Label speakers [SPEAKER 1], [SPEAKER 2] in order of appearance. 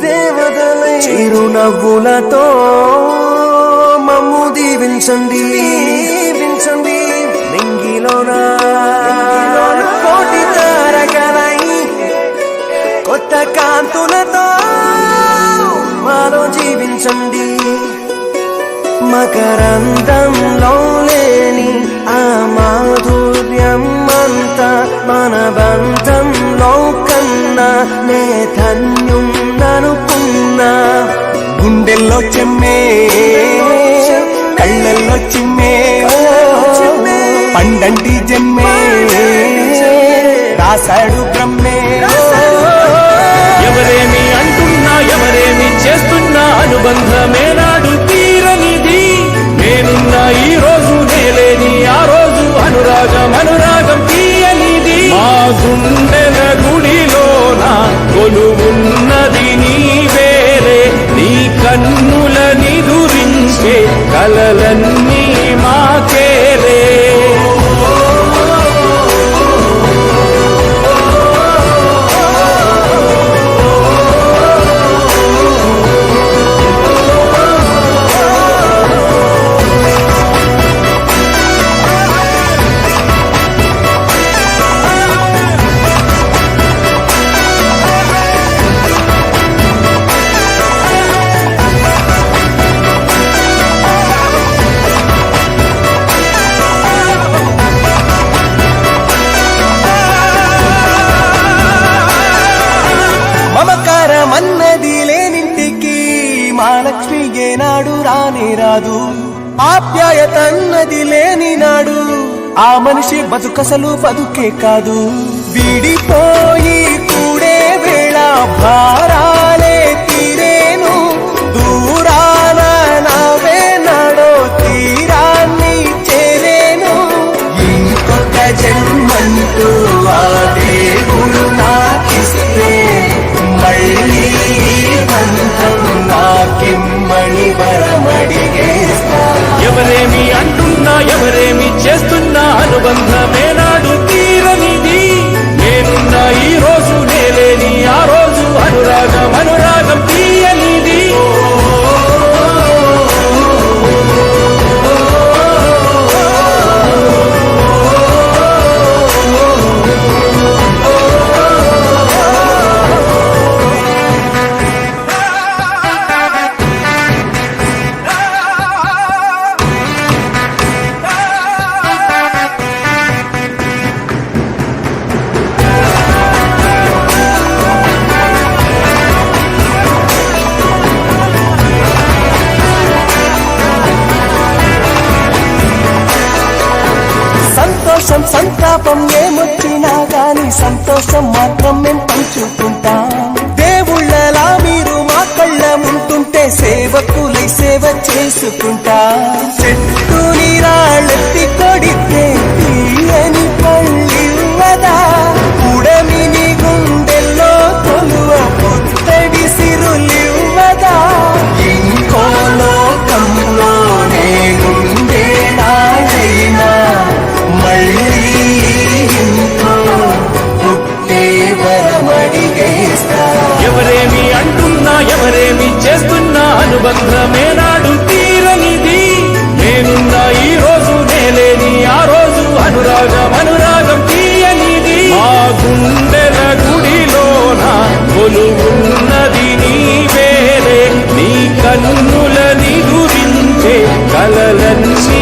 [SPEAKER 1] దేవతలై చిరునవ్వులతో మమ్ము దీవించండి నింగిలోన కోటి తారకలై కొత్త కాంతులతో మాలో జీవించండి. మకరందంలో లేని ఆ మాధుర్యం అంతా మన బంధంలో కన్నా నే ధన్యున్ననుకున్నా. గుండెల్లో చెమ్మే కళ్ళల్లో చిమ్మే పండంటి జన్మే రాశాడు బ్రహ్మే.
[SPEAKER 2] ఎవరేమి అంటున్నా ఎవరేమి చేస్తున్నా అనుబంధమే నాడు తీరనిది. నేనున్నా ఈ రోజు నేలేని ఆ రోజు అనురాగం తీయనిది. మా గుండెల గుడిలోన కొలువున్నది నీవేలే. నీ కన్నుల నిదురించే కలలన్నీ మాకేలే.
[SPEAKER 1] మమకారమన్నది లేనింటికి మహాలక్ష్మి ఏనాడు రానే రాదు. ఆప్యాయతన్నది లేని నాడు ఆ మనిషి బతుకసలు బతుకే కాదు. విడిపోయి కూడే వేళ భారాలే తీరేను. దూరాన నవే నాడో తీరాన్ని చేరేను. ఇంకొక జన్మంటూ ఆ దేవుడు నాకిస్తే మళ్ళీ బంధం నాకిమ్మని వరమడిగేస్తా.
[SPEAKER 2] ఎవరేమి అంటున్నా ఎవరేమి చేస్తున్నా అనుబంధమే నాడు తీరనిది. నేనున్నా ఈ రోజు నేలేని ఆ రోజు అనురాగం తీయనిది.
[SPEAKER 1] సంతోషం సంతాపం ఏమొచ్చినా గాని సంతోషం మాత్రం మేము పంచుకుంటాం. దేవుళ్ళలా మీరు మా కళ్ళ ఉంటుంటే సేవకులై సేవ చేసుకుంటా. చెట్టు నీరాళ్ళెత్తి కొడితే తీయని పళ్ళివ్వదా. ఉడమిని గుండెల్లో కొలువ పుత్తడి సిరులివ్వదా. ఇంకో లోకంలోనే గుండె నాడైనా మళ్ళీ ఇంకో పుట్టే వరమడిగేస్తా.
[SPEAKER 2] ఎవరేమి అంటున్నా ఎవరేమి చేస్తున్నా అనుబంధమే నాడు తీరనిది. నేనున్నా ఈ రోజు నేలేని ఆ రోజు అనురాగం తీయనిది. మా గుండెల గుడిలోన కొలువున్నది నీవేలే. నీ కన్నుల నిదురించే కలలన్నీ